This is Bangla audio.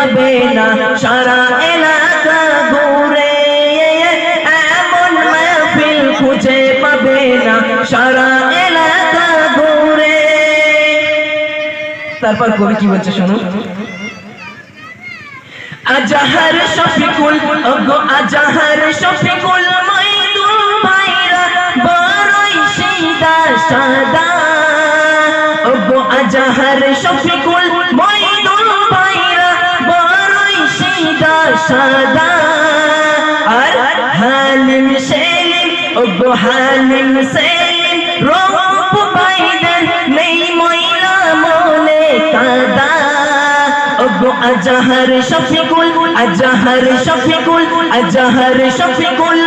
পাবে না সারা এলাকা ঘুরে, এমন মাহফিল খুঁজে পাবে না সারা এলাকা ঘুরে। তারপর কবি কি বলছে শুনুন। আজাহার শফিকুল ওগো আজাহার শফিকুল মইদুল ভাইরা বড়ই সিদা সাদা, ওগো আজাহার শফিকুল মইদুল ভাইরা বড়ই সিদা সাদা। আর হালিম সেলিম ওগো হালিম সেলিম রূপ ভাইদের নেই ময়লা মনে কাদা, ওগো আজাহার শফিকুল আজাহার শফিকুল আজাহার শফিকুল